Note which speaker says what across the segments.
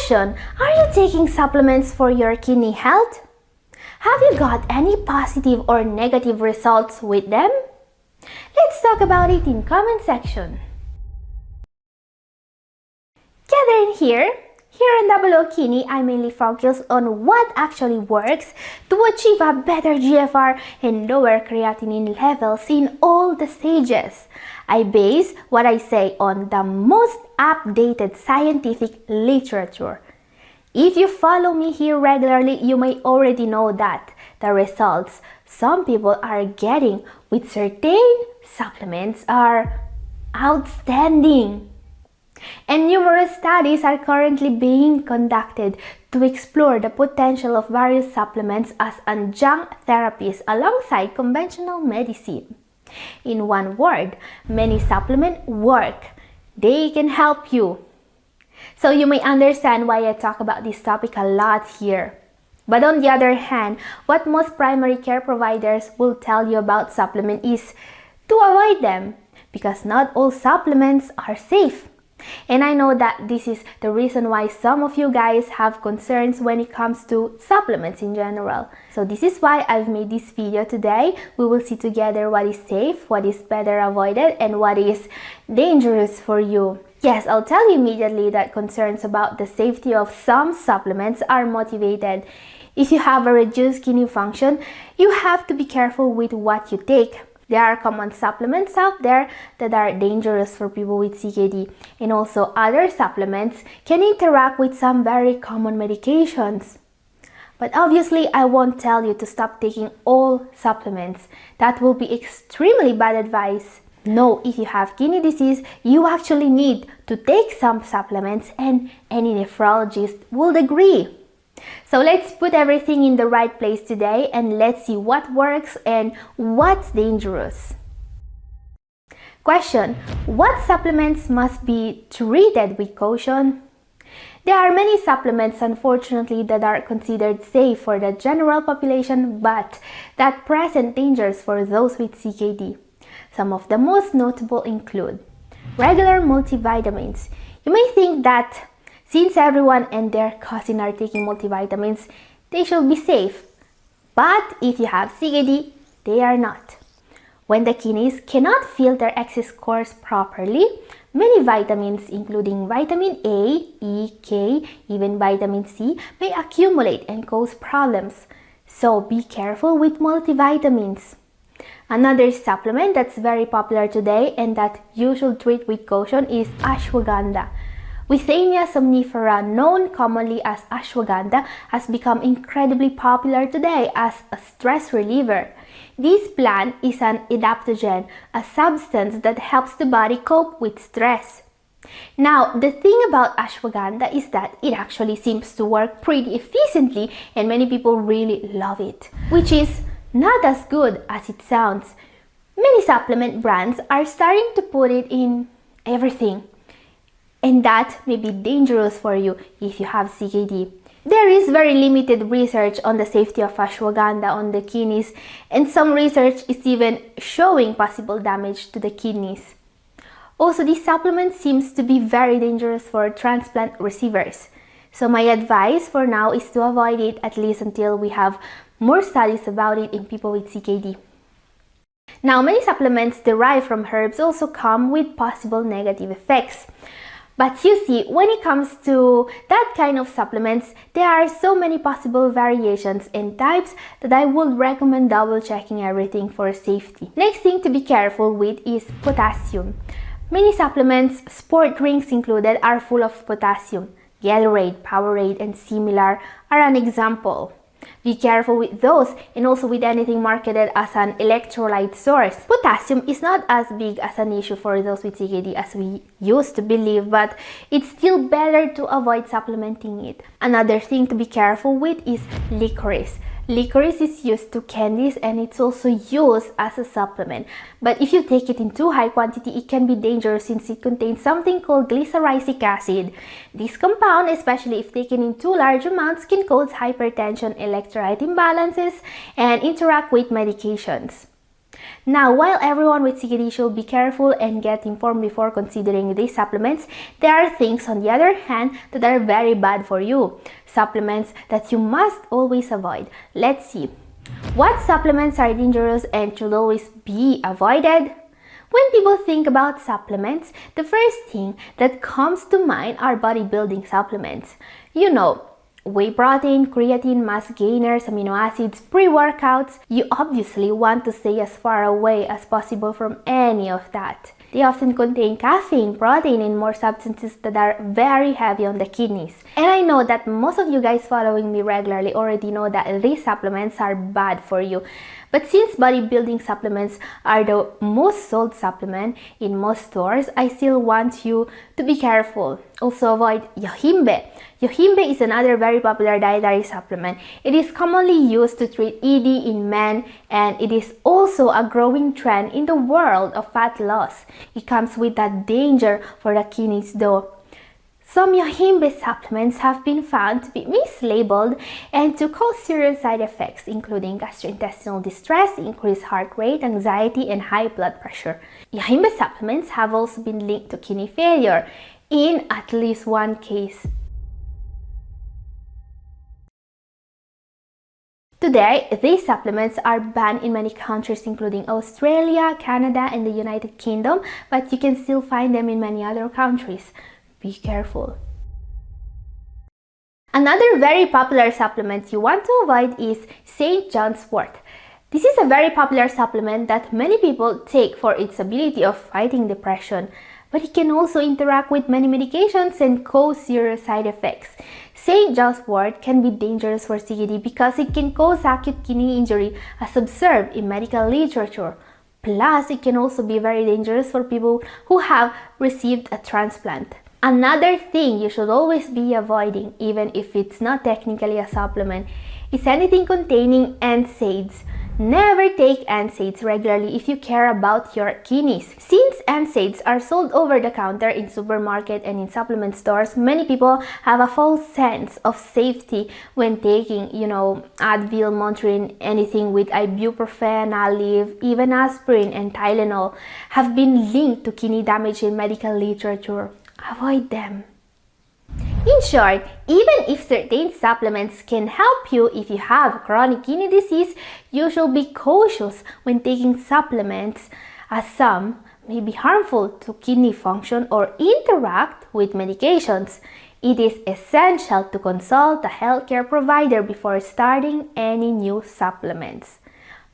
Speaker 1: Question: are you taking supplements for your kidney health? Have you got any positive or negative results with them? Let's talk about it in comment section. Gathering here on Double O Kidney, I mainly focus on what actually works to achieve a better GFR and lower creatinine levels in all the stages. I base what I say on the most updated scientific literature. If you follow me here regularly, you may already know that the results some people are getting with certain supplements are outstanding. And numerous studies are currently being conducted to explore the potential of various supplements as adjunct therapies alongside conventional medicine. In one word, many supplements work. They can help you. So you may understand why I talk about this topic a lot here. But on the other hand, what most primary care providers will tell you about supplement is to avoid them, because not all supplements are safe. And I know that this is the reason why some of you guys have concerns when it comes to supplements in general. So this is why I've made this video today. We will see together what is safe, what is better avoided, and what is dangerous for you. Yes, I'll tell you immediately that concerns about the safety of some supplements are motivated. If you have a reduced kidney function, you have to be careful with what you take. There are common supplements out there that are dangerous for people with CKD, and also other supplements can interact with some very common medications. But obviously, I won't tell you to stop taking all supplements. That will be extremely bad advice. No, if you have kidney disease, you actually need to take some supplements, and any nephrologist will agree. So let's put everything in the right place today and let's see what works and what's dangerous. Question: what supplements must be treated with caution? There are many supplements, unfortunately, that are considered safe for the general population but that present dangers for those with CKD. Some of the most notable include regular multivitamins. You may think that since everyone and their cousin are taking multivitamins, they should be safe. But if you have CKD, they are not. When the kidneys cannot filter excess course properly, many vitamins, including vitamin A, E, K, even vitamin C, may accumulate and cause problems. So be careful with multivitamins. Another supplement that's very popular today and that you should treat with caution is ashwagandha. Withania somnifera, known commonly as ashwagandha, has become incredibly popular today as a stress reliever. This plant is an adaptogen, a substance that helps the body cope with stress. Now, the thing about ashwagandha is that it actually seems to work pretty efficiently and many people really love it, which is not as good as it sounds. Many supplement brands are starting to put it in everything. And that may be dangerous for you if you have CKD. There is very limited research on the safety of ashwagandha on the kidneys, and some research is even showing possible damage to the kidneys. Also, this supplement seems to be very dangerous for transplant receivers. So my advice for now is to avoid it at least until we have more studies about it in people with CKD. Now, many supplements derived from herbs also come with possible negative effects. But you see, when it comes to that kind of supplements, there are so many possible variations and types that I would recommend double checking everything for safety. Next thing to be careful with is potassium. Many supplements, sport drinks included, are full of potassium. Gatorade, Powerade, and similar are an example. Be careful with those, and also with anything marketed as an electrolyte source. Potassium is not as big as an issue for those with CKD as we used to believe, but it's still better to avoid supplementing it. Another thing to be careful with is licorice. Licorice is used to candies and it's also used as a supplement. But if you take it in too high quantity, it can be dangerous since it contains something called glyceric acid. This compound, especially if taken in too large amounts, can cause hypertension, electrolyte imbalances, and interact with medications. Now, while everyone with CKD should be careful and get informed before considering these supplements, there are things on the other hand that are very bad for you. Supplements that you must always avoid. Let's see. What supplements are dangerous and should always be avoided? When people think about supplements, the first thing that comes to mind are bodybuilding supplements. You know, whey protein, creatine, mass gainers, amino acids, pre-workouts. You obviously want to stay as far away as possible from any of that. They often contain caffeine, protein, and more substances that are very heavy on the kidneys. And I know that most of you guys following me regularly already know that these supplements are bad for you. But since bodybuilding supplements are the most sold supplement in most stores, I still want you to be careful. Also avoid yohimbe. Yohimbe is another very popular dietary supplement. It is commonly used to treat ED in men, and it is also a growing trend in the world of fat loss. It comes with that danger for the kidneys though. Some yohimbe supplements have been found to be mislabeled and to cause serious side effects, including gastrointestinal distress, increased heart rate, anxiety, and high blood pressure. Yohimbe supplements have also been linked to kidney failure in at least one case. Today, these supplements are banned in many countries including Australia, Canada, and the United Kingdom, but you can still find them in many other countries. Be careful. Another very popular supplement you want to avoid is St. John's wort. This is a very popular supplement that many people take for its ability of fighting depression, but it can also interact with many medications and cause serious side effects. St. John's wort can be dangerous for CKD because it can cause acute kidney injury as observed in medical literature. Plus, it can also be very dangerous for people who have received a transplant. Another thing you should always be avoiding, even if it's not technically a supplement, is anything containing NSAIDs. Never take NSAIDs regularly if you care about your kidneys. Since NSAIDs are sold over the counter in supermarket and in supplement stores, many people have a false sense of safety when taking, Advil, Motrin, anything with ibuprofen, Aleve, even aspirin and Tylenol have been linked to kidney damage in medical literature. Avoid them. In short, even if certain supplements can help you if you have chronic kidney disease, you should be cautious when taking supplements, as some may be harmful to kidney function or interact with medications. It is essential to consult a healthcare provider before starting any new supplements.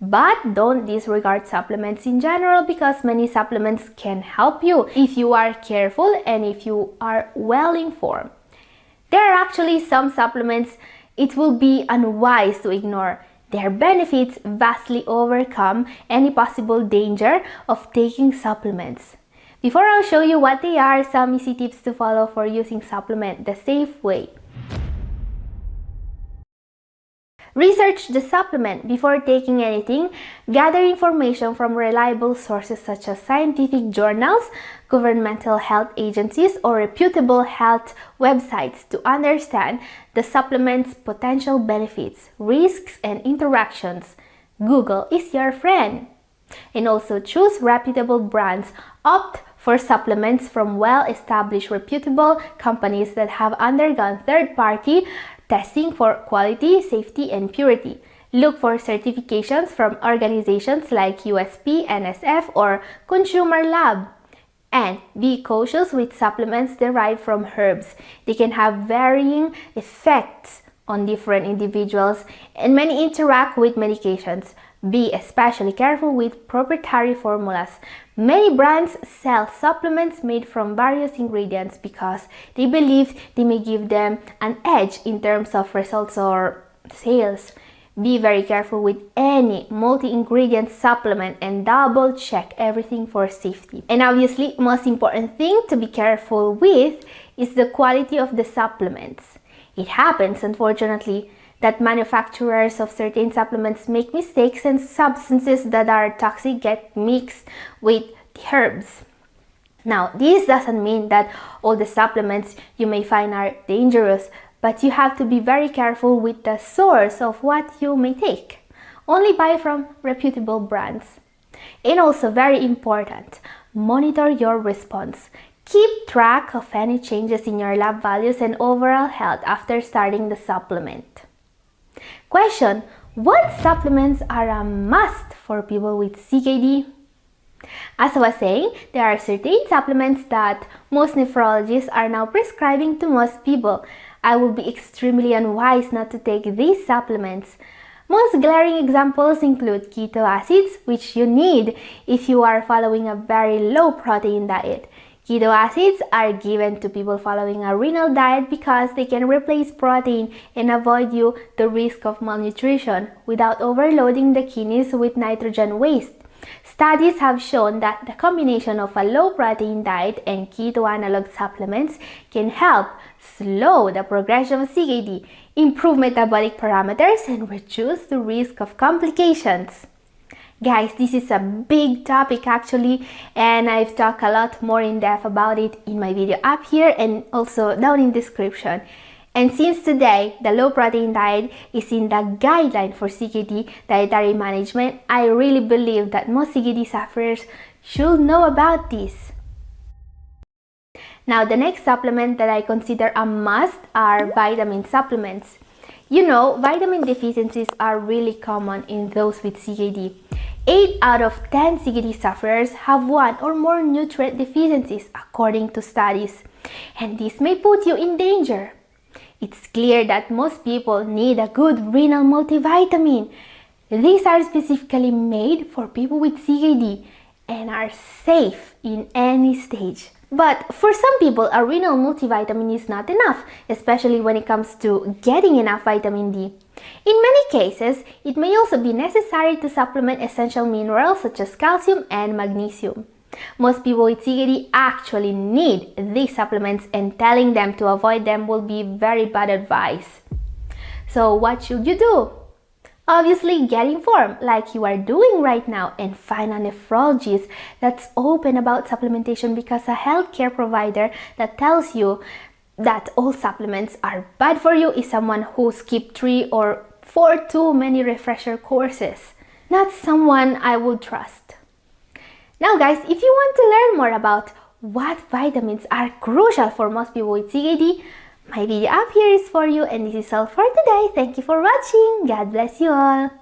Speaker 1: But don't disregard supplements in general because many supplements can help you if you are careful and if you are well informed. There are actually some supplements it will be unwise to ignore. Their benefits vastly overcome any possible danger of taking supplements. Before I'll show you what they are, some easy tips to follow for using supplement the safe way. Research the supplement before taking anything. Gather information from reliable sources such as scientific journals, governmental health agencies, or reputable health websites to understand the supplement's potential benefits, risks, and interactions. Google is your friend. And also choose reputable brands. Opt for supplements from well-established reputable companies that have undergone third-party testing for quality, safety, and purity. Look for certifications from organizations like USP, NSF, or Consumer Lab. And be cautious with supplements derived from herbs. They can have varying effects on different individuals, and many interact with medications. Be especially careful with proprietary formulas. Many brands sell supplements made from various ingredients because they believe they may give them an edge in terms of results or sales. Be very careful with any multi-ingredient supplement and double check everything for safety. And obviously, most important thing to be careful with is the quality of the supplements. It happens, unfortunately, that manufacturers of certain supplements make mistakes and substances that are toxic get mixed with the herbs. Now, this doesn't mean that all the supplements you may find are dangerous, but you have to be very careful with the source of what you may take. Only buy from reputable brands. And also very important, monitor your response. Keep track of any changes in your lab values and overall health after starting the supplement. Question: what supplements are a must for people with CKD? As I was saying, there are certain supplements that most nephrologists are now prescribing to most people. I would be extremely unwise not to take these supplements. Most glaring examples include keto acids, which you need if you are following a very low protein diet. Keto acids are given to people following a renal diet because they can replace protein and avoid you the risk of malnutrition without overloading the kidneys with nitrogen waste. Studies have shown that the combination of a low-protein diet and keto analog supplements can help slow the progression of CKD, improve metabolic parameters, and reduce the risk of complications. Guys, this is a big topic actually, and I've talked a lot more in depth about it in my video up here and also down in the description. And since today, the low-protein diet is in the guideline for CKD dietary management, I really believe that most CKD sufferers should know about this. Now, the next supplement that I consider a must are vitamin supplements. You know, vitamin deficiencies are really common in those with CKD. 8 out of 10 CKD sufferers have one or more nutrient deficiencies according to studies, and this may put you in danger. It's clear that most people need a good renal multivitamin. These are specifically made for people with CKD and are safe in any stage. But for some people, a renal multivitamin is not enough, especially when it comes to getting enough vitamin D. In many cases, it may also be necessary to supplement essential minerals such as calcium and magnesium. Most people with CKD actually need these supplements, and telling them to avoid them will be very bad advice. So what should you do? Obviously, get informed like you are doing right now and find a nephrologist that's open about supplementation, because a healthcare provider that tells you that all supplements are bad for you is someone who skipped 3 or 4 too many refresher courses. Not someone I would trust. Now guys, if you want to learn more about what vitamins are crucial for most people with CKD, my video up here is for you, and this is all for today. Thank you for watching. God bless you all.